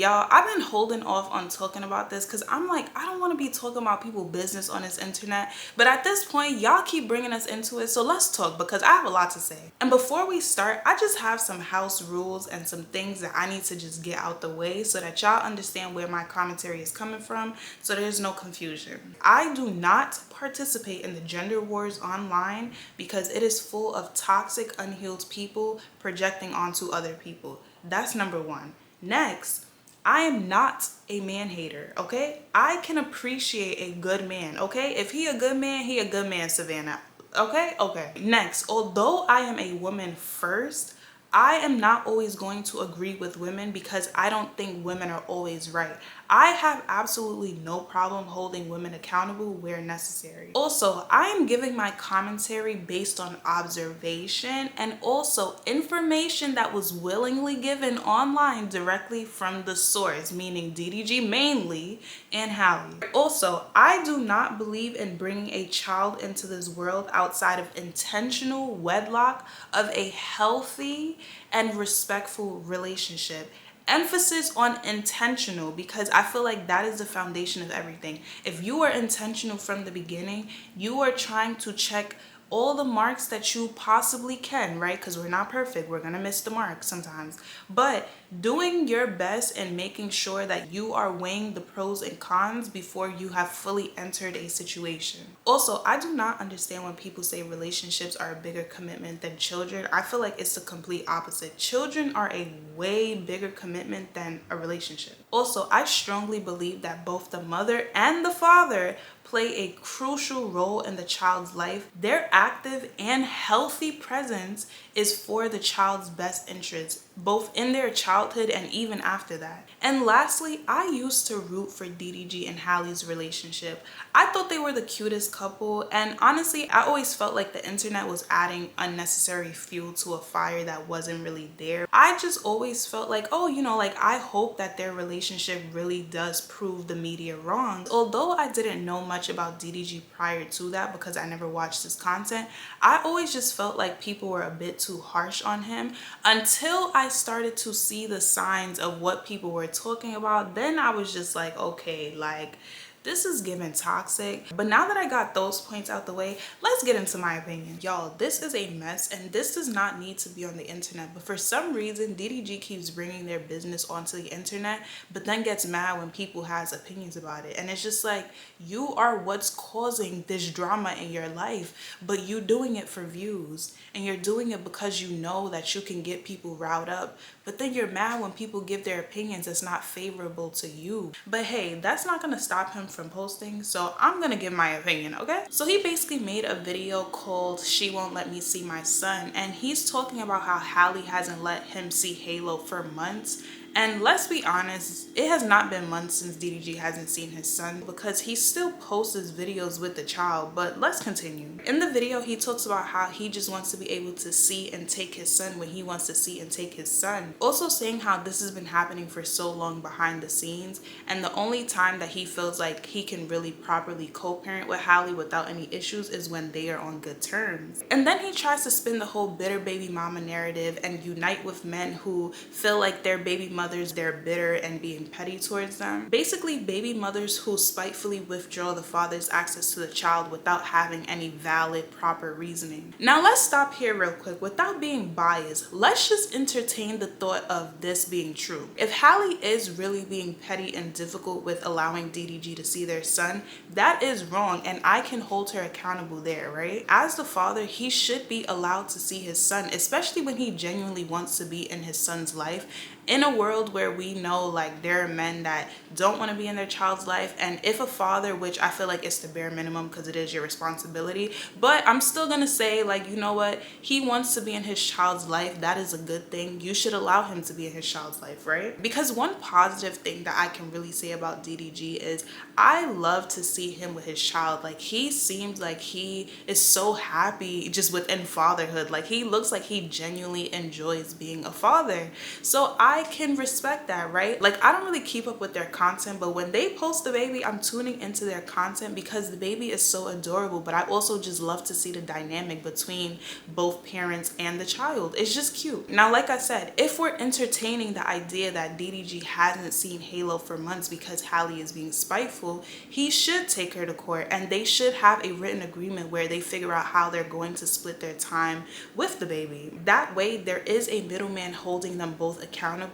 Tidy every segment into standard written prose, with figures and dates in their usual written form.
y'all, I've been holding off on talking about this because I'm like, I don't want to be talking about people's business on this internet. But at this point, y'all keep bringing us into it. So let's talk because I have a lot to say. And before we start, I just have some house rules and some things that I need to just get out the way so that y'all understand where my commentary is coming from, so there's no confusion. I do not participate in the gender wars online because it is full of toxic, unhealed people projecting onto other people. That's number one. Next, I am not a man hater, okay? I can appreciate a good man, okay? If he a good man, he a good man, Savannah. Okay? Okay. Next, although I am a woman first, I am not always going to agree with women because I don't think women are always right. I have absolutely no problem holding women accountable where necessary. Also, I am giving my commentary based on observation and also information that was willingly given online directly from the source, meaning DDG mainly and Halle. Also, I do not believe in bringing a child into this world outside of intentional wedlock of a healthy and respectful relationship. Emphasis on intentional, because I feel like that is the foundation of everything. If you are intentional from the beginning, you are trying to check all the marks that you possibly can, right? Because we're not perfect. We're going to miss the mark sometimes. But doing your best and making sure that you are weighing the pros and cons before you have fully entered a situation. Also, I do not understand when people say relationships are a bigger commitment than children. I feel like it's the complete opposite. Children are a way bigger commitment than a relationship. Also, I strongly believe that both the mother and the father play a crucial role in the child's life. Their active and healthy presence is for the child's best interest, both in their childhood and even after that. And lastly, I used to root for DDG and Halle's relationship. I thought they were the cutest couple, and honestly, I always felt like the internet was adding unnecessary fuel to a fire that wasn't really there. I just always felt like, oh, like I hope that their relationship really does prove the media wrong. Although I didn't know much about DDG prior to that because I never watched his content, I always just felt like people were a bit too harsh on him until I started to see the signs of what people were talking about. Then I was just like, okay, like this is giving toxic. But now that I got those points out the way, let's get into my opinion. Y'all, this is a mess and this does not need to be on the internet. But for some reason, DDG keeps bringing their business onto the internet, but then gets mad when people has opinions about it. And it's just like, you are what's causing this drama in your life, but you doing it for views. And you're doing it because you know that you can get people riled up. But then you're mad when people give their opinions that's not favorable to you. But hey, that's not gonna stop him from posting, so I'm gonna give my opinion, okay? So he basically made a video called She Won't Let Me See My Son, and he's talking about how Halle hasn't let him see Halo for months. And let's be honest, it has not been months since DDG hasn't seen his son because he still posts his videos with the child. But let's continue. In the video, he talks about how he just wants to be able to see and take his son when he wants to see and take his son. Also saying how this has been happening for so long behind the scenes, and the only time that he feels like he can really properly co-parent with Halle without any issues is when they are on good terms. And then he tries to spin the whole bitter baby mama narrative and unite with men who feel like their baby mothers, they're bitter and being petty towards them. Basically, baby mothers who spitefully withdraw the father's access to the child without having any valid, proper reasoning. Now let's stop here real quick. Without being biased, let's just entertain the thought of this being true. If Halle is really being petty and difficult with allowing DDG to see their son, that is wrong, and I can hold her accountable there, right? As the father, he should be allowed to see his son, especially when he genuinely wants to be in his son's life. In a world where we know like there are men that don't want to be in their child's life, and if a father, which I feel like it's the bare minimum because it is your responsibility, but I'm still gonna say, like, you know what, he wants to be in his child's life, that is a good thing. You should allow him to be in his child's life, right? Because one positive thing that I can really say about DDG is I love to see him with his child. Like, he seems like he is so happy just within fatherhood. Like, he looks like he genuinely enjoys being a father. So I I can respect that, right? Like, I don't really keep up with their content, but when they post the baby, I'm tuning into their content because the baby is so adorable. But I also just love to see the dynamic between both parents and the child. It's just cute. Now, like I said, if we're entertaining the idea that DDG hasn't seen Halo for months because Halle is being spiteful, he should take her to court and they should have a written agreement where they figure out how they're going to split their time with the baby. That way, there is a middleman holding them both accountable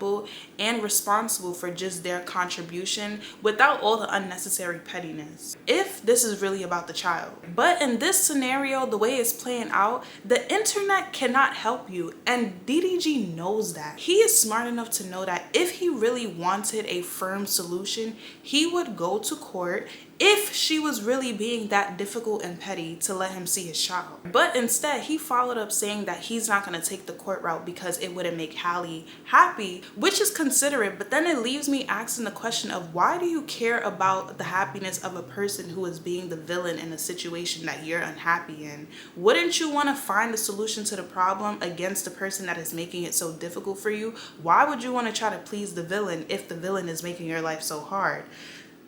and responsible for just their contribution without all the unnecessary pettiness, if this is really about the child. But in this scenario, the way it's playing out, the internet cannot help you, and DDG knows that. He is smart enough to know that if he really wanted a firm solution, he would go to court if she was really being that difficult and petty to let him see his child. But instead, he followed up saying that he's not going to take the court route because it wouldn't make Halle happy, which is considerate, but then it leaves me asking the question of, why do you care about the happiness of a person who is being the villain in a situation that you're unhappy in? Wouldn't you want to find a solution to the problem against the person that is making it so difficult for you? Why would you want to try to please the villain if the villain is making your life so hard?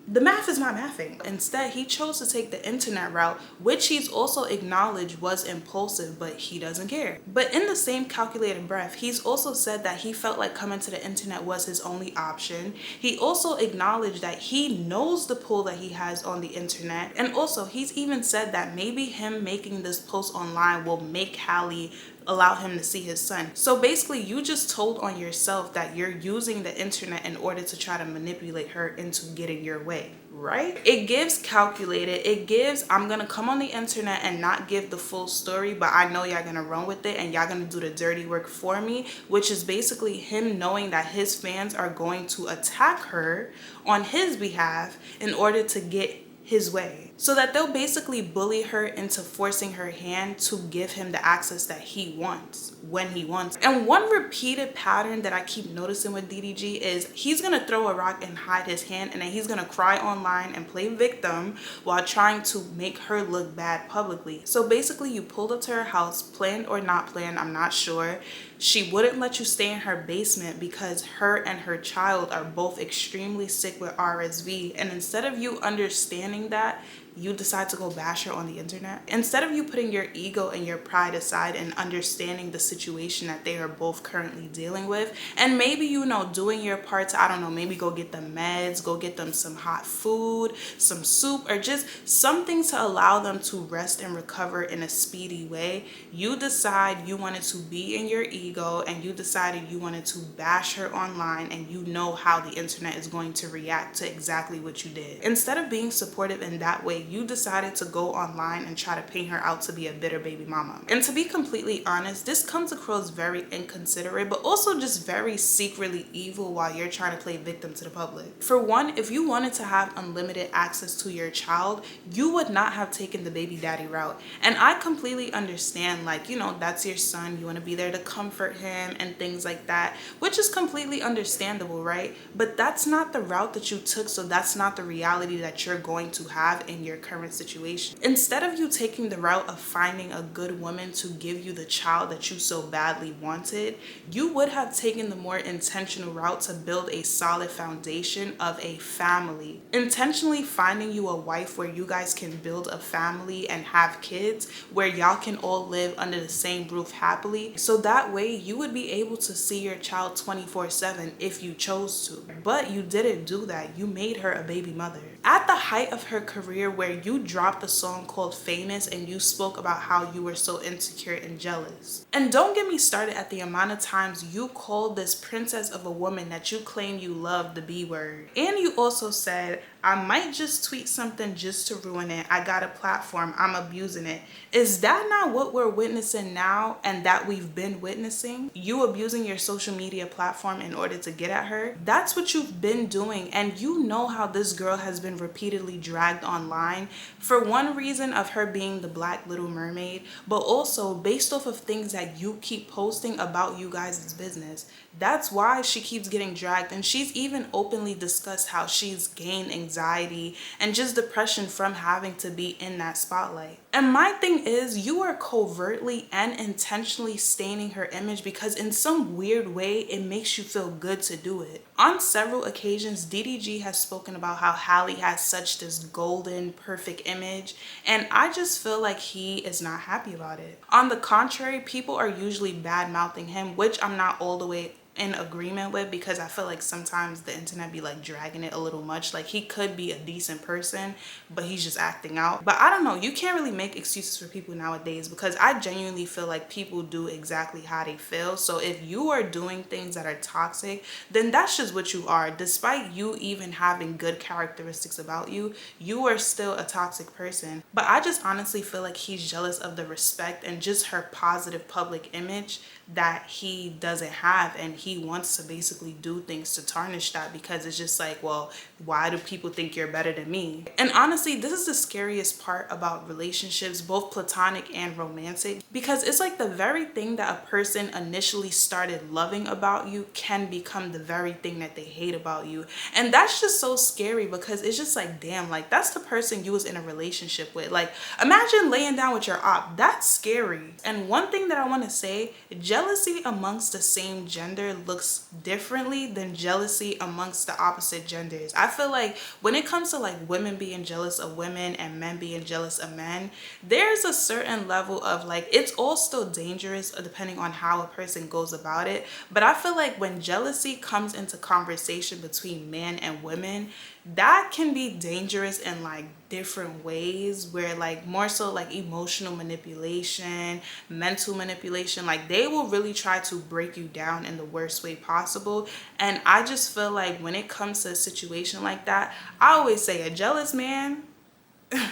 The math is not mathing. Instead, he chose to take the internet route, which he's also acknowledged was impulsive, but he doesn't care. But in the same calculated breath, he's also said that he felt like coming to the internet was his only option. He also acknowledged that he knows the pull that he has on the internet. And also, he's even said that maybe him making this post online will make Halle allow him to see his son. So basically, you just told on yourself that you're using the internet in order to try to manipulate her into getting your way, right? It gives calculated. It gives, I'm gonna come on the internet and not give the full story, but I know y'all gonna run with it and y'all gonna do the dirty work for me, which is basically him knowing that his fans are going to attack her on his behalf in order to get his way. So that they'll basically bully her into forcing her hand to give him the access that he wants when he wants. And one repeated pattern that I keep noticing with DDG is he's gonna throw a rock and hide his hand, and then he's gonna cry online and play victim while trying to make her look bad publicly. So basically, you pulled up to her house, planned or not planned, I'm not sure. She wouldn't let you stay in her basement because her and her child are both extremely sick with RSV. And instead of you understanding that, you decide to go bash her on the internet. Instead of you putting your ego and your pride aside and understanding the situation that they are both currently dealing with, and maybe, you know, doing your part to, I don't know, maybe go get them meds, go get them some hot food, some soup, or just something to allow them to rest and recover in a speedy way, you decide you wanted to be in your ego and you decided you wanted to bash her online, and you know how the internet is going to react to exactly what you did. Instead of being supportive in that way, you decided to go online and try to paint her out to be a bitter baby mama. And to be completely honest, this comes across very inconsiderate, but also just very secretly evil while you're trying to play victim to the public. For one, if you wanted to have unlimited access to your child, you would not have taken the baby daddy route. And I completely understand, like, you know, that's your son, you want to be there to comfort him and things like that, which is completely understandable, right? But that's not the route that you took, so that's not the reality that you're going to have in your current situation. Instead of you taking the route of finding a good woman to give you the child that you so badly wanted, you would have taken the more intentional route to build a solid foundation of a family. Intentionally finding you a wife where you guys can build a family and have kids, where y'all can all live under the same roof happily, so that way you would be able to see your child 24/7 if you chose to. But you didn't do that. You made her a baby mother. At the height of her career, where you dropped a song called Famous and you spoke about how you were so insecure and jealous. And don't get me started at the amount of times you called this princess of a woman that you claim you love the B word. And you also said, I might just tweet something just to ruin it. I got a platform, I'm abusing it. Is that not what we're witnessing now and that we've been witnessing? You abusing your social media platform in order to get at her? That's what you've been doing, and you know how this girl has been repeatedly dragged online for one reason of her being the Black Little Mermaid, but also based off of things that you keep posting about you guys' business. That's why she keeps getting dragged, and she's even openly discussed how she's gained anxiety and just depression from having to be in that spotlight. And my thing is, you are covertly and intentionally staining her image because in some weird way, it makes you feel good to do it. On several occasions, DDG has spoken about how Halle has such this golden, perfect image, and I just feel like he is not happy about it. On the contrary, people are usually bad-mouthing him, which I'm not all the way in agreement with, because I feel like sometimes the internet be like dragging it a little much. Like, he could be a decent person, but he's just acting out. But I don't know, you can't really make excuses for people nowadays, because I genuinely feel like people do exactly how they feel. So if you are doing things that are toxic, then that's just what you are. Despite you even having good characteristics about you, you are still a toxic person. But I just honestly feel like he's jealous of the respect and just her positive public image that he doesn't have, and he wants to basically do things to tarnish that, because it's just like, well, why do people think you're better than me? And honestly, this is the scariest part about relationships, both platonic and romantic, because it's like the very thing that a person initially started loving about you can become the very thing that they hate about you. And that's just so scary, because it's just like, damn, like that's the person you was in a relationship with. Like, imagine laying down with your op. That's scary. And one thing that I want to say, jealousy amongst the same gender looks differently than jealousy amongst the opposite genders. I feel like when it comes to like women being jealous of women and men being jealous of men, there's a certain level of like, it's all still dangerous depending on how a person goes about it. But I feel like when jealousy comes into conversation between men and women, that can be dangerous in like different ways, where like more so like emotional manipulation, mental manipulation, like they will really try to break you down in the worst way possible. And I just feel like when it comes to a situation like that, I always say a jealous man,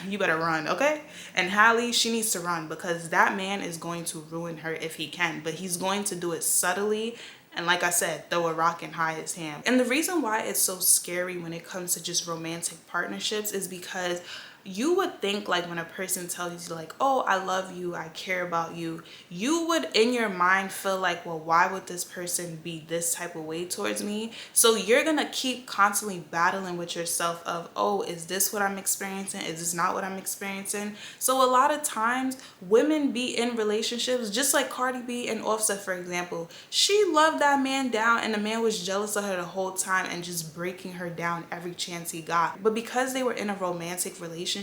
you better run, okay? And Halle, she needs to run, because that man is going to ruin her if he can, but he's going to do it subtly. And like I said, throw a rock and hide his hand. And the reason why it's so scary when it comes to just romantic partnerships is because you would think like when a person tells you like, oh, I love you, I care about you, you would in your mind feel like, well, why would this person be this type of way towards me? So you're gonna keep constantly battling with yourself of, oh, is this what I'm experiencing? Is this not what I'm experiencing? So a lot of times women be in relationships, just like Cardi B and Offset, for example. She loved that man down, and the man was jealous of her the whole time and just breaking her down every chance he got. But because they were in a romantic relationship,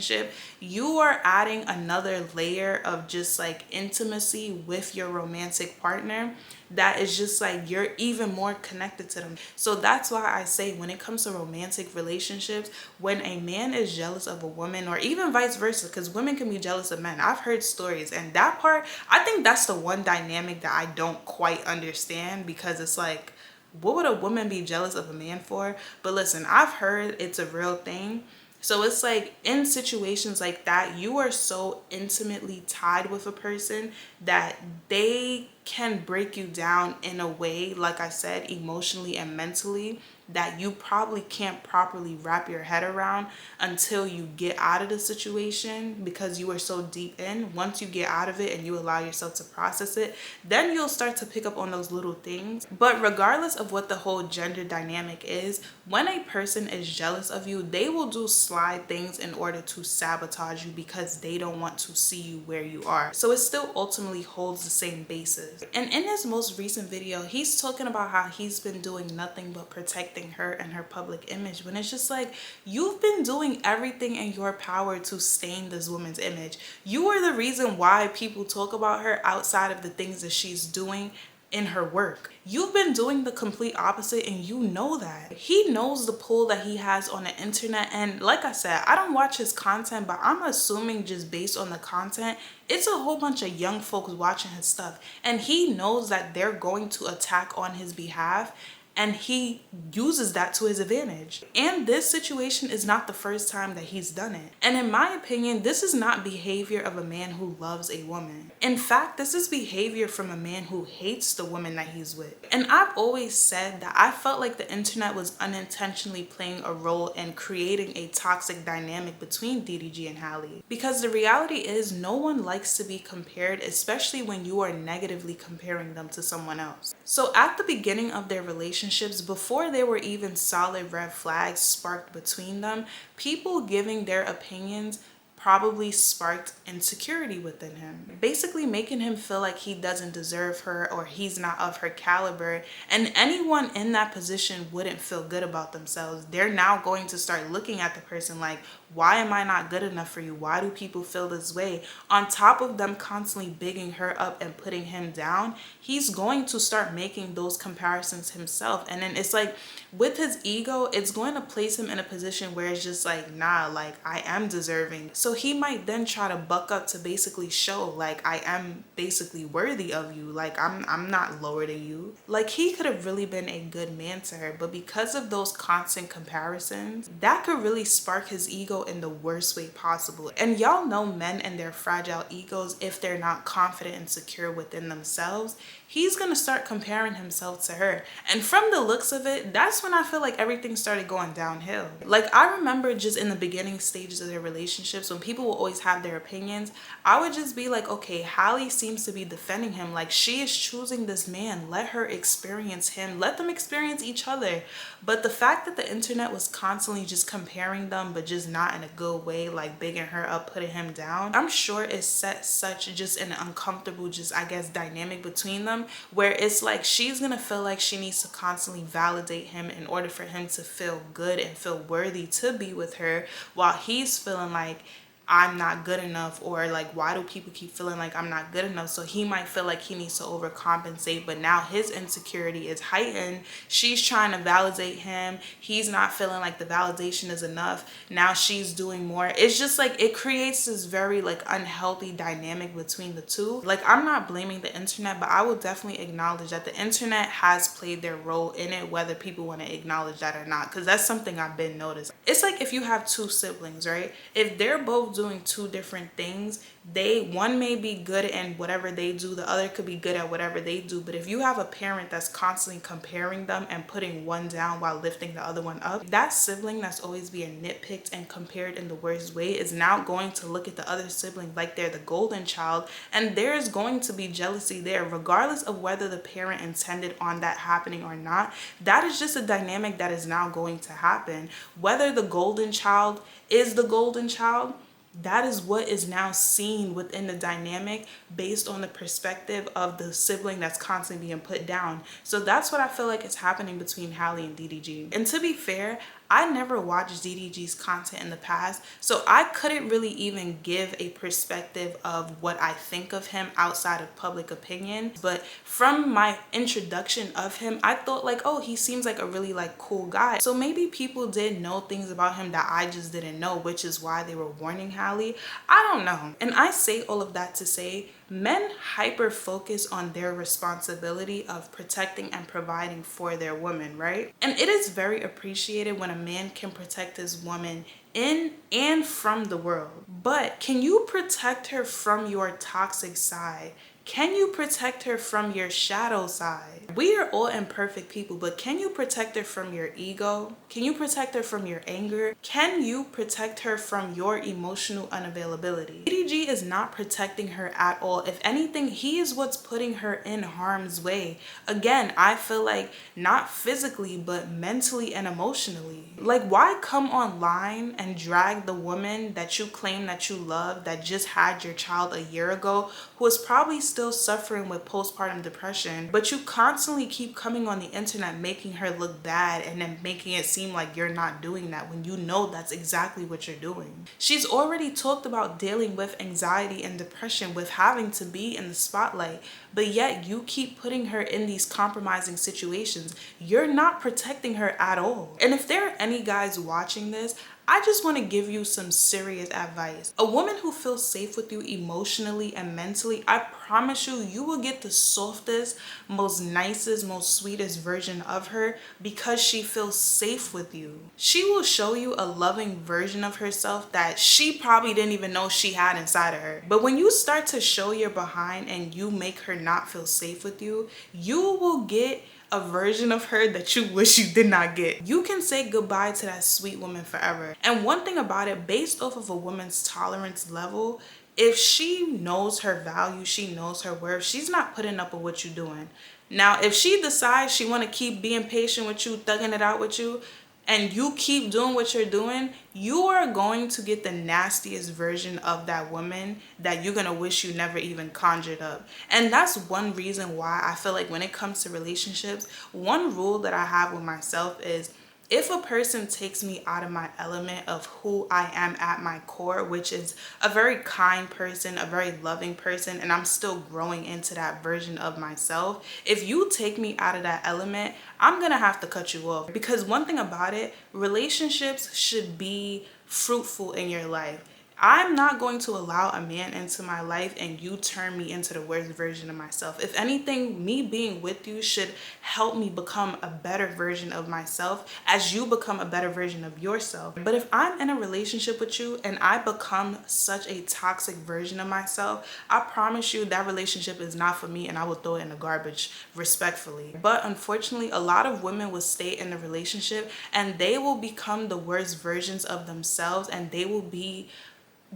you are adding another layer of just like intimacy with your romantic partner that is just like you're even more connected to them. So that's why I say when it comes to romantic relationships, when a man is jealous of a woman, or even vice versa, because women can be jealous of men. I've heard stories, and that part, I think that's the one dynamic that I don't quite understand, because it's like, what would a woman be jealous of a man for? But listen, I've heard it's a real thing. So it's like in situations like that, you are so intimately tied with a person that they can break you down in a way, like I said, emotionally and mentally, that you probably can't properly wrap your head around until you get out of the situation, because you are so deep in. Once you get out of it and you allow yourself to process it, then you'll start to pick up on those little things. But regardless of what the whole gender dynamic is, when a person is jealous of you, they will do sly things in order to sabotage you, because they don't want to see you where you are. So it still ultimately holds the same basis. And in his most recent video, he's talking about how he's been doing nothing but protecting her and her public image, when it's just like, you've been doing everything in your power to stain this woman's image. You are the reason why people talk about her outside of the things that she's doing in her work. You've been doing the complete opposite, and you know that. He knows the pull that he has on the internet, and like I said, I don't watch his content, but I'm assuming just based on the content, it's a whole bunch of young folks watching his stuff, and he knows that they're going to attack on his behalf, and he uses that to his advantage. And this situation is not the first time that he's done it. And in my opinion, this is not behavior of a man who loves a woman. In fact, this is behavior from a man who hates the woman that he's with. And I've always said that I felt like the internet was unintentionally playing a role in creating a toxic dynamic between DDG and Halle. Because the reality is, no one likes to be compared, especially when you are negatively comparing them to someone else. So at the beginning of their relationship, relationships, before there were even solid red flags sparked between them, people giving their opinions probably sparked insecurity within him, basically making him feel like he doesn't deserve her or he's not of her caliber. And anyone in that position wouldn't feel good about themselves. They're now going to start looking at the person like, why am I not good enough for you? Why do people feel this way? On top of them constantly bigging her up and putting him down, he's going to start making those comparisons himself. And then it's like, with his ego, it's going to place him in a position where it's just like, nah, like I am deserving. So he might then try to buck up to basically show like I am basically worthy of you. Like I'm not lower than you. Like he could have really been a good man to her, but because of those constant comparisons, that could really spark his ego in the worst way possible. And y'all know men and their fragile egos, if they're not confident and secure within themselves, he's gonna start comparing himself to her. And from the looks of it, that's when I feel like everything started going downhill. Like I remember just in the beginning stages of their relationships, when people will always have their opinions, I would just be like, okay, Halle seems to be defending him. Like she is choosing this man. Let her experience him. Let them experience each other. But the fact that the internet was constantly just comparing them, but just not in a good way, like bigging her up, putting him down, I'm sure it set such just an uncomfortable, just I guess, dynamic between them, where it's like she's gonna feel like she needs to constantly validate him in order for him to feel good and feel worthy to be with her, while he's feeling like I'm not good enough, or like why do people keep feeling like I'm not good enough? So he might feel like he needs to overcompensate, but now his insecurity is heightened. She's trying to validate him, he's not feeling like the validation is enough. Now she's doing more. It's just like it creates this very like unhealthy dynamic between the two. Like I'm not blaming the internet, but I will definitely acknowledge that the internet has played their role in it, whether people want to acknowledge that or not, because that's something I've been noticed. It's like if you have two siblings, right? If they're both doing two different things, one may be good in whatever they do, the other could be good at whatever they do. But if you have a parent that's constantly comparing them and putting one down while lifting the other one up, that sibling that's always being nitpicked and compared in the worst way is now going to look at the other sibling like they're the golden child, and there's going to be jealousy there regardless of whether the parent intended on that happening or not. That is just a dynamic that is now going to happen. Whether the golden child is the golden child, that is what is now seen within the dynamic based on the perspective of the sibling that's constantly being put down. So that's what I feel like is happening between Halle and DDG. And to be fair, I never watched DDG's content in the past, so I couldn't really even give a perspective of what I think of him outside of public opinion. But from my introduction of him, I thought like, oh, he seems like a really like cool guy. So maybe people did know things about him that I just didn't know, which is why they were warning Halle. I don't know. And I say all of that to say, men hyper focus on their responsibility of protecting and providing for their woman, right? And it is very appreciated when a man can protect his woman in and from the world. But can you protect her from your toxic side? Can you protect her from your shadow side? We are all imperfect people, but can you protect her from your ego? Can you protect her from your anger? Can you protect her from your emotional unavailability? DDG is not protecting her at all. If anything, he is what's putting her in harm's way. Again, I feel like not physically, but mentally and emotionally. Like, why come online and drag the woman that you claim that you love, that just had your child a year ago, who is probably still suffering with postpartum depression, but you constantly keep coming on the internet making her look bad and then making it seem like you're not doing that when you know that's exactly what you're doing. She's already talked about dealing with anxiety and depression with having to be in the spotlight, but yet you keep putting her in these compromising situations. You're not protecting her at all. And if there are any guys watching this, I just want to give you some serious advice. A woman who feels safe with you emotionally and mentally, I promise you, you will get the softest, most nicest, most sweetest version of her because she feels safe with you. She will show you a loving version of herself that she probably didn't even know she had inside of her. But when you start to show your behind and you make her not feel safe with you, you will get a version of her that you wish you did not get. You can say goodbye to that sweet woman forever. And one thing about it, based off of a woman's tolerance level, if she knows her value, she knows her worth, she's not putting up with what you're doing. Now, if she decides she want to keep being patient with you, thugging it out with you, and you keep doing what you're doing, you are going to get the nastiest version of that woman that you're going to wish you never even conjured up. And that's one reason why I feel like when it comes to relationships, one rule that I have with myself is, if a person takes me out of my element of who I am at my core, which is a very kind person, a very loving person, and I'm still growing into that version of myself, if you take me out of that element, I'm gonna have to cut you off. Because one thing about it, relationships should be fruitful in your life. I'm not going to allow a man into my life and you turn me into the worst version of myself. If anything, me being with you should help me become a better version of myself as you become a better version of yourself. But if I'm in a relationship with you and I become such a toxic version of myself, I promise you that relationship is not for me and I will throw it in the garbage respectfully. But unfortunately, a lot of women will stay in the relationship and they will become the worst versions of themselves, and they will be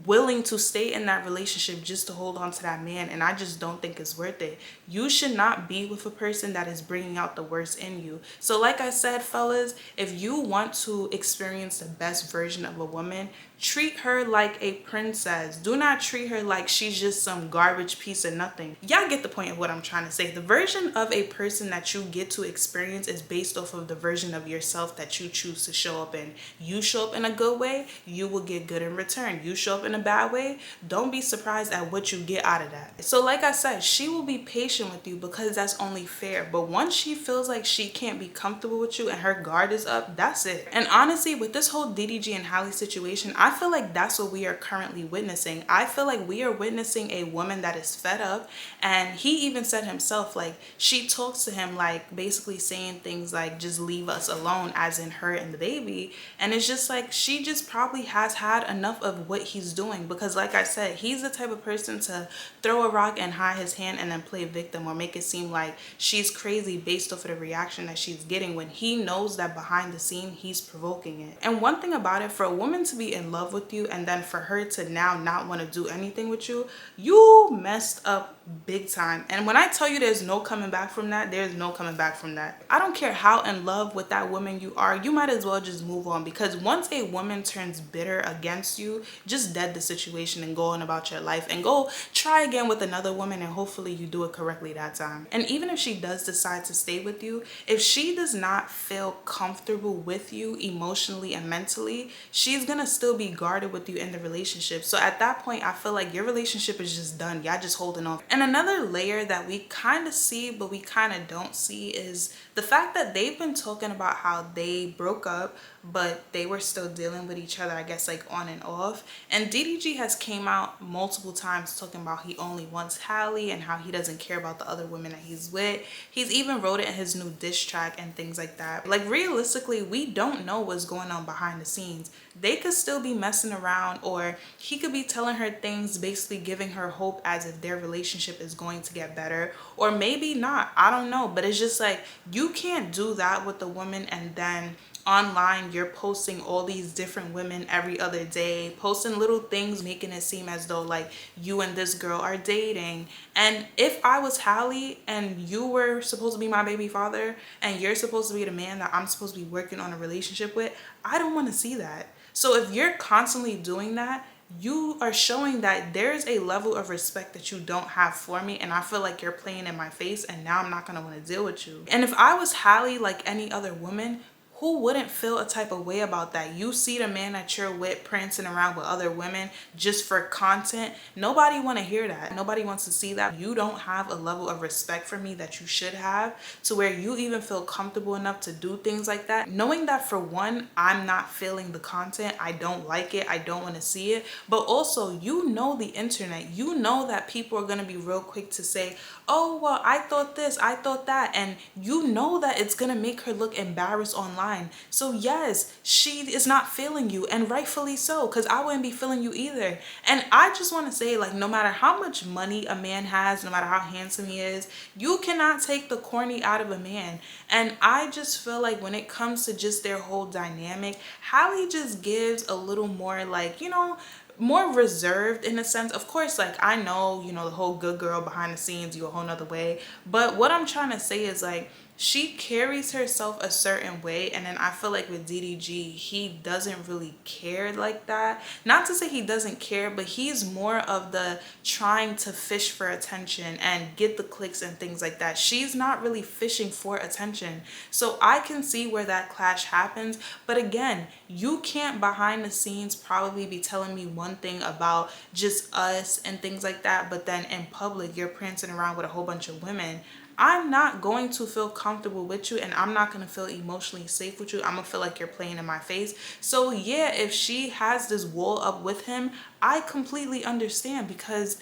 willing to stay in that relationship just to hold on to that man, and I just don't think it's worth it. You should not be with a person that is bringing out the worst in you. So like I said, fellas, if you want to experience the best version of a woman, treat her like a princess. Do not treat her like she's just some garbage piece of nothing. Y'all get the point of what I'm trying to say. The version of a person that you get to experience is based off of the version of yourself that you choose to show up in. You show up in a good way, you will get good in return. You show up in a bad way, don't be surprised at what you get out of that. So like I said, she will be patient with you because that's only fair. But once she feels like she can't be comfortable with you and her guard is up, that's it. And honestly, with this whole DDG and Halle situation, I feel like that's what we are currently witnessing. I feel like we are witnessing a woman that is fed up, and he even said himself, like, she talks to him like basically saying things like, just leave us alone, as in her and the baby. And it's just like, she just probably has had enough of what he's doing, because like I said, he's the type of person to throw a rock and hide his hand and then play victim, or make it seem like she's crazy based off of the reaction that she's getting, when he knows that behind the scene he's provoking it. And one thing about it, for a woman to be in love with you and then for her to now not want to do anything with you, you messed up big time. And when I tell you there's no coming back from that, there's no coming back from that. I don't care how in love with that woman you are, you might as well just move on, because once a woman turns bitter against you, just dead the situation and go on about your life and go try again with another woman, and hopefully you do it correctly that time. And even if she does decide to stay with you, if she does not feel comfortable with you emotionally and mentally, she's gonna still be guarded with you in the relationship. So at that point, I feel like your relationship is just done. Y'all just holding on. And another layer that we kind of see but we kind of don't see is the fact that they've been talking about how they broke up but they were still dealing with each other, I guess, like on and off. And DDG has came out multiple times talking about he only wants Halle and how he doesn't care about the other women that he's with. He's even wrote it in his new diss track and things like that. Like, realistically, we don't know what's going on behind the scenes. They could still be messing around, or he could be telling her things, basically giving her hope as if their relationship is going to get better, or maybe not. I don't know. But it's just like, you can't do that with the woman and then online you're posting all these different women every other day, posting little things making it seem as though like you and this girl are dating. And if I was Halle and you were supposed to be my baby father and you're supposed to be the man that I'm supposed to be working on a relationship with, I don't want to see that. So if you're constantly doing that, you are showing that there's a level of respect that you don't have for me, and I feel like you're playing in my face, and now I'm not going to want to deal with you. And if I was Halle, like any other woman, who wouldn't feel a type of way about that? You see the man that you're with prancing around with other women just for content. Nobody want to hear that. Nobody wants to see that. You don't have a level of respect for me that you should have, to where you even feel comfortable enough to do things like that. Knowing that, for one, I'm not feeling the content. I don't like it. I don't want to see it. But also, you know the internet. You know that people are going to be real quick to say, oh, well, I thought this, I thought that. And you know that it's going to make her look embarrassed online. So yes, she is not feeling you, and rightfully so, because I wouldn't be feeling you either. And I just want to say, like, no matter how much money a man has, no matter how handsome he is, you cannot take the corny out of a man. And I just feel like when it comes to just their whole dynamic, Halle just gives a little more, like, you know, more reserved in a sense. Of course, like I know, you know, the whole good girl behind the scenes, you a whole nother way. But what I'm trying to say is like she carries herself a certain way, and then I feel like with DDG he doesn't really care like that. Not to say he doesn't care, but he's more of the trying to fish for attention and get the clicks and things like that. She's not really fishing for attention, so I can see where that clash happens. But again, you can't behind the scenes probably be telling me one thing about just us and things like that, but then in public you're prancing around with a whole bunch of women. I'm not going to feel comfortable with you, and I'm not going to feel emotionally safe with you. I'm going to feel like you're playing in my face. So yeah, if she has this wall up with him, I completely understand, because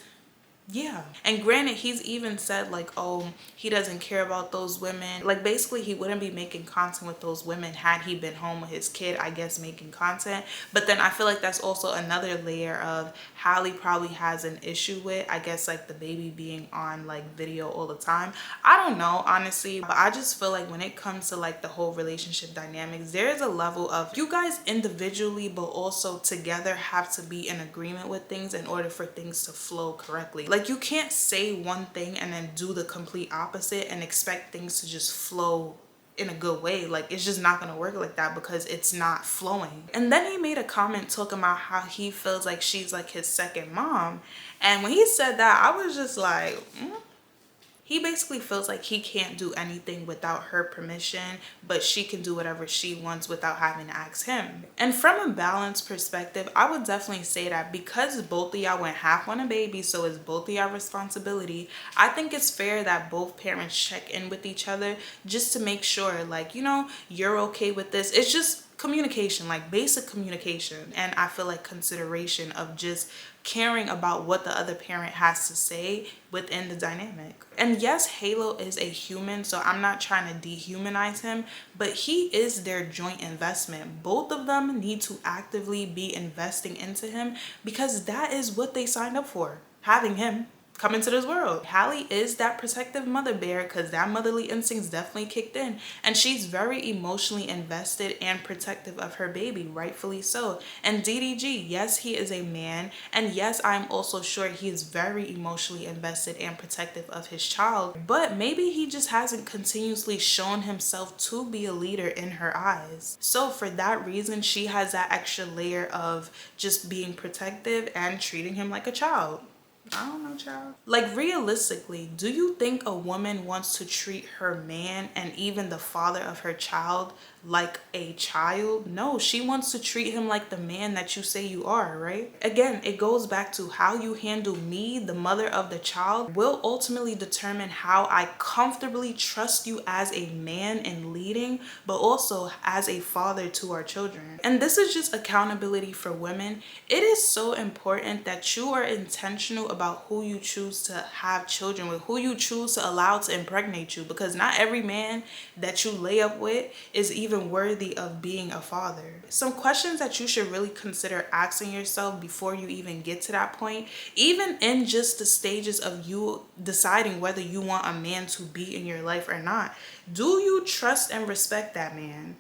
yeah. And granted, he's even said like, oh, he doesn't care about those women. Like basically he wouldn't be making content with those women had he been home with his kid, I guess, making content. But then I feel like that's also another layer of Halle probably has an issue with, I guess, like the baby being on like video all the time. I don't know, honestly, but I just feel like when it comes to like the whole relationship dynamics, there is a level of you guys individually but also together have to be in agreement with things in order for things to flow correctly. Like you can't say one thing and then do the complete opposite and expect things to just flow in a good way. Like it's just not gonna work like that because it's not flowing. And then he made a comment talking about how he feels like she's like his second mom. And when he said that, I was just like, He basically feels like he can't do anything without her permission, but she can do whatever she wants without having to ask him. And from a balanced perspective, I would definitely say that because both of y'all went half on a baby, so it's both of y'all responsibility, I think it's fair that both parents check in with each other just to make sure, like, you know, you're okay with this. It's just communication, like basic communication, and I feel like consideration of just caring about what the other parent has to say within the dynamic. And yes, Halo is a human, so I'm not trying to dehumanize him, but he is their joint investment. Both of them need to actively be investing into him because that is what they signed up for, having him come into this world. Halle is that protective mother bear because that motherly instincts definitely kicked in, and she's very emotionally invested and protective of her baby, rightfully so. And DDG, yes, he is a man, and yes, I'm also sure he is very emotionally invested and protective of his child, but maybe he just hasn't continuously shown himself to be a leader in her eyes. So for that reason, she has that extra layer of just being protective and treating him like a child. I don't know, child. Like, realistically, do you think a woman wants to treat her man and even the father of her child like a child? No, she wants to treat him like the man that you say you are, right? Again, it goes back to how you handle me, the mother of the child, will ultimately determine how I comfortably trust you as a man in leading, but also as a father to our children. And this is just accountability for women. It is so important that you are intentional about who you choose to have children with, who you choose to allow to impregnate you, because not every man that you lay up with is even worthy of being a father. Some questions that you should really consider asking yourself before you even get to that point, even in just the stages of you deciding whether you want a man to be in your life or not. Do you trust and respect that man?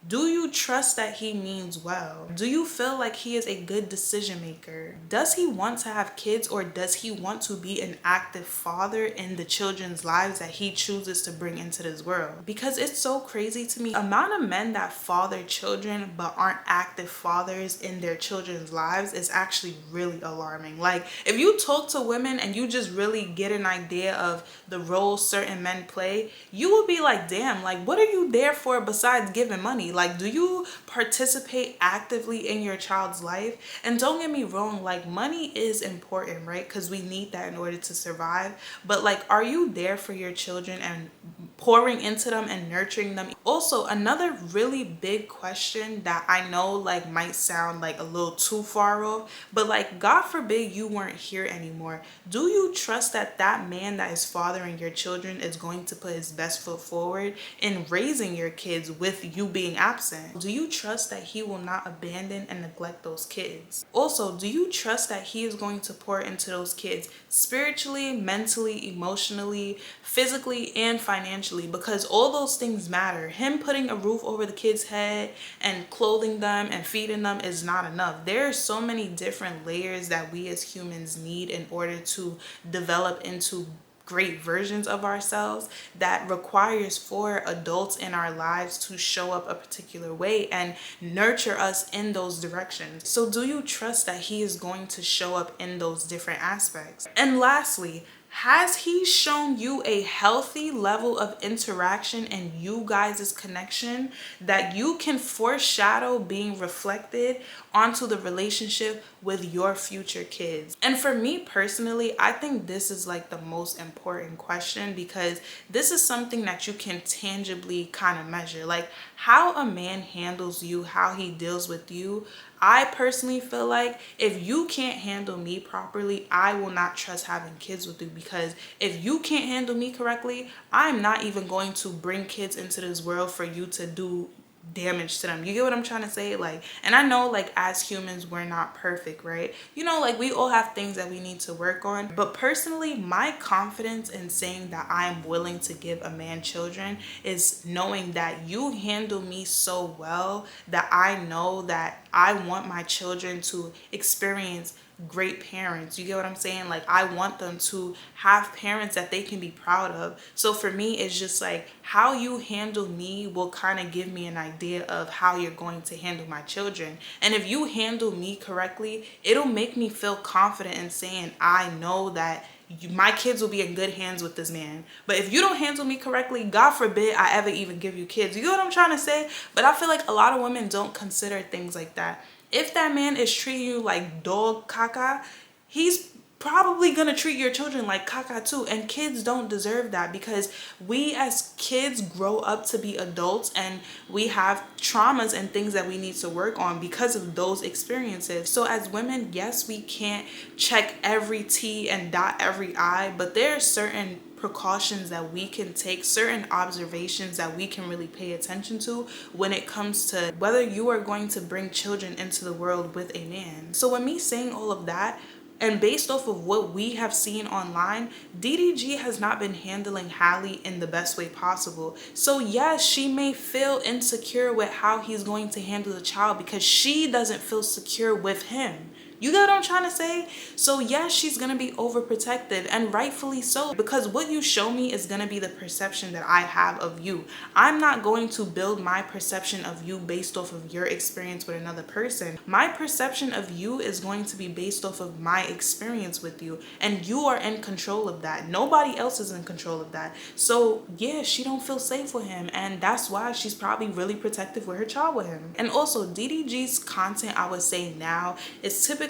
Do you trust that he means well? Do you feel like he is a good decision maker? Does he want to have kids, or does he want to be an active father in the children's lives that he chooses to bring into this world? Because it's so crazy to me, amount of men that father children but aren't active fathers in their children's lives is actually really alarming. Like, if you talk to women and you just really get an idea of the role certain men play, you will be like, damn, like, what are you there for besides giving money? Like, do you participate actively in your child's life? And don't get me wrong, like, money is important, right? Because we need that in order to survive. But like, are you there for your children and pouring into them and nurturing them? Also, another really big question that I know like might sound like a little too far off, but like, God forbid you weren't here anymore. Do you trust that that man that is fathering your children is going to put his best foot forward in raising your kids with you being absent? Do you trust that he will not abandon and neglect those kids? Also, do you trust that he is going to pour into those kids spiritually, mentally, emotionally, physically, and financially financially, because all those things matter. Him putting a roof over the kid's head and clothing them and feeding them is not enough. There are so many different layers that we as humans need in order to develop into great versions of ourselves, that requires for adults in our lives to show up a particular way and nurture us in those directions. So do you trust that he is going to show up in those different aspects? And lastly, has he shown you a healthy level of interaction in you guys' connection that you can foreshadow being reflected onto the relationship with your future kids? And for me personally, I think this is like the most important question, because this is something that you can tangibly kind of measure. Like how a man handles you, how he deals with you. I personally feel like if you can't handle me properly, I will not trust having kids with you, because if you can't handle me correctly, I'm not even going to bring kids into this world for you to do damage to them. You get what I'm trying to say? Like, and I know like as humans we're not perfect, right? You know, like we all have things that we need to work on, but personally my confidence in saying that I'm willing to give a man children is knowing that you handle me so well that I know that I want my children to experience great parents. You get what I'm saying? Like I want them to have parents that they can be proud of. So for me, it's just like how you handle me will kind of give me an idea of how you're going to handle my children. And if you handle me correctly, it'll make me feel confident in saying I know that my kids will be in good hands with this man. But if you don't handle me correctly, God forbid I ever even give you kids. You get what I'm trying to say? But I feel like a lot of women don't consider things like that. If that man is treating you like dog caca, he's probably gonna treat your children like caca too. And kids don't deserve that, because we as kids grow up to be adults and we have traumas and things that we need to work on because of those experiences. So as women, yes, we can't check every T and dot every I, but there are certain precautions that we can take, certain observations that we can really pay attention to when it comes to whether you are going to bring children into the world with a man. So when me saying all of that, and based off of what we have seen online, DDG has not been handling Halle in the best way possible. So yes, she may feel insecure with how he's going to handle the child because she doesn't feel secure with him. You get what I'm trying to say? So yes, she's gonna be overprotective, and rightfully so, because what you show me is gonna be the perception that I have of you. I'm not going to build my perception of you based off of your experience with another person. My perception of you is going to be based off of my experience with you, and you are in control of that. Nobody else is in control of that. So yeah, she don't feel safe with him, and that's why she's probably really protective with her child with him. And also DDG's content, I would say now, is typically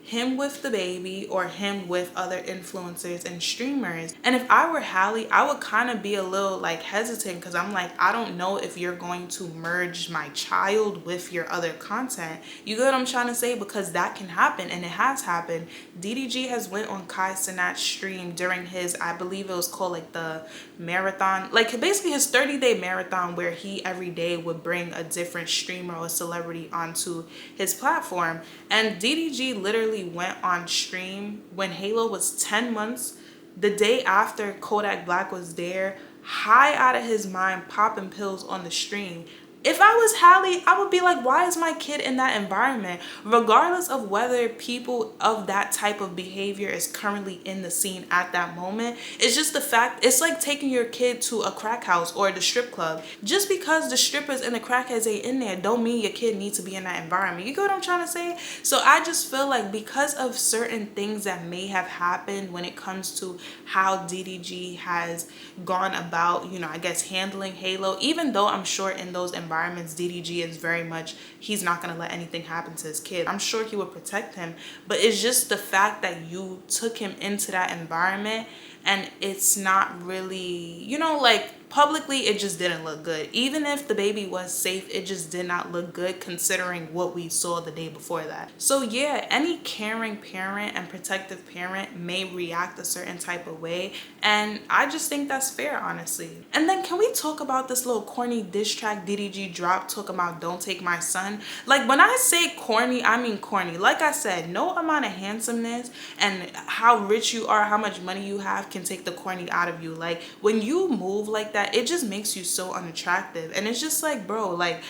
him with the baby or him with other influencers and streamers. And if I were Halle, I would kind of be a little like hesitant, because I'm like, I don't know if you're going to merge my child with your other content. You get what I'm trying to say? Because that can happen, and it has happened. DDG has went on Kai Cenat's stream during his, I believe it was called like the marathon, like basically his 30-day marathon, where he every day would bring a different streamer or celebrity onto his platform. And DDG literally went on stream when Halo was 10 months, the day after Kodak Black was there, high out of his mind, popping pills on the stream. If I was Halle, I would be like, why is my kid in that environment? Regardless of whether people of that type of behavior is currently in the scene at that moment, it's just the fact, it's like taking your kid to a crack house or the strip club. Just because the strippers and the crackheads ain't in there don't mean your kid needs to be in that environment. You get what I'm trying to say? So I just feel like because of certain things that may have happened when it comes to how DDG has gone about, you know, I guess handling Halo, even though I'm sure in those environments DDG is very much, he's not going to let anything happen to his kid. I'm sure he would protect him, but it's just the fact that you took him into that environment and it's not really, you know, like publicly it just didn't look good. Even if the baby was safe, it just did not look good considering what we saw the day before that. So yeah, any caring parent and protective parent may react a certain type of way, and I just think that's fair, honestly. And then can we talk about this little corny diss track DDG dropped talking about don't take my son? Like when I say corny, I mean corny. Like I said, no amount of handsomeness and how rich you are, how much money you have can can take the corny out of you. Like when you move like that, it just makes you so unattractive. And it's just like, bro, like,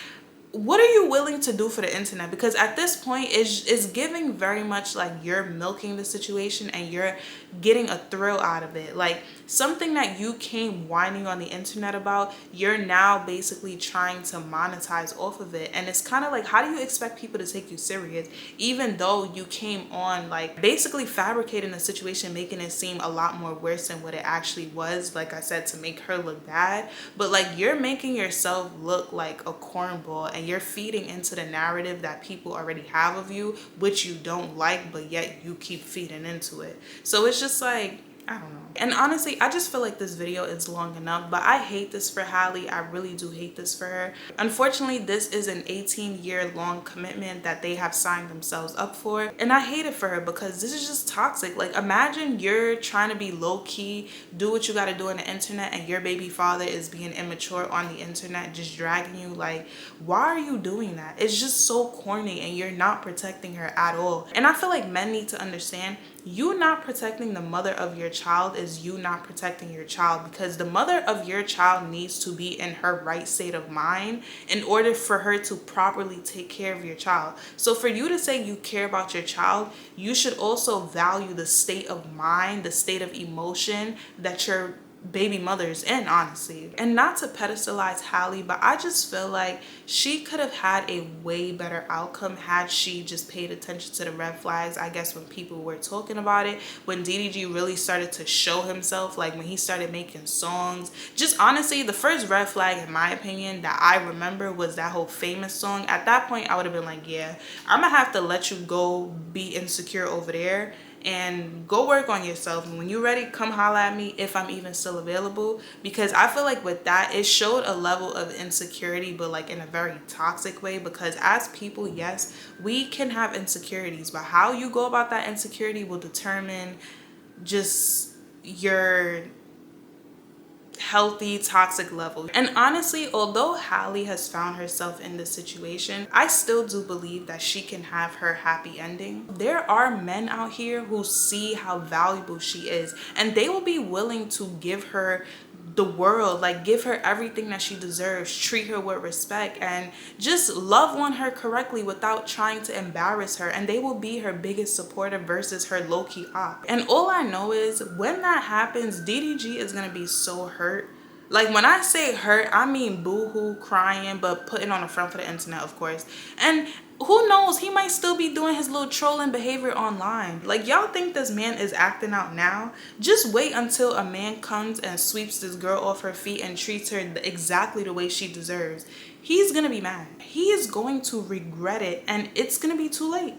what are you willing to do for the internet? Because at this point it's giving very much like you're milking the situation and you're getting a thrill out of it. Like something that you came whining on the internet about, you're now basically trying to monetize off of it. And it's kind of like, how do you expect people to take you serious even though you came on like basically fabricating the situation, making it seem a lot more worse than what it actually was, like I said, to make her look bad. But like you're making yourself look like a cornball and you're feeding into the narrative that people already have of you, which you don't like, but yet you keep feeding into it. So it's just like, I don't know. And honestly, I just feel like this video is long enough, but I hate this for Halle. I really do hate this for her. Unfortunately, this is an 18-year-long commitment that they have signed themselves up for. And I hate it for her because this is just toxic. Like imagine you're trying to be low-key, do what you got to do on the internet, and your baby father is being immature on the internet, just dragging you. Like, why are you doing that? It's just so corny and you're not protecting her at all. And I feel like men need to understand, you not protecting the mother of your child is you not protecting your child, because the mother of your child needs to be in her right state of mind in order for her to properly take care of your child. So for you to say you care about your child, you should also value the state of mind, the state of emotion that your baby mother's in, honestly. And not to pedestalize Halle, but I just feel like she could have had a way better outcome had she just paid attention to the red flags. I guess when people were talking about it, when DDG really started to show himself, like when he started making songs, just honestly, the first red flag in my opinion that I remember was that whole Famous song. At that point I would have been like, yeah, I'm gonna have to let you go be insecure over there and go work on yourself, and when you're ready, come holla at me if I'm even still available. Because I feel like with that, it showed a level of insecurity, but like in a very toxic way. Because as people, yes, we can have insecurities, but how you go about that insecurity will determine just your healthy toxic level. And honestly, although Halle has found herself in this situation, I still do believe that she can have her happy ending. There are men out here who see how valuable she is, and they will be willing to give her the world, like give her everything that she deserves, treat her with respect, and just love on her correctly without trying to embarrass her. And they will be her biggest supporter versus her low-key op. And all I know is when that happens, DDG is gonna be so hurt. Like when I say hurt, I mean boo-hoo, crying, but putting on the front for the internet, of course. And who knows, he might still be doing his little trolling behavior online. Like, y'all think this man is acting out now? Just wait until a man comes and sweeps this girl off her feet and treats her exactly the way she deserves. He's gonna be mad. He is going to regret it, and it's gonna be too late.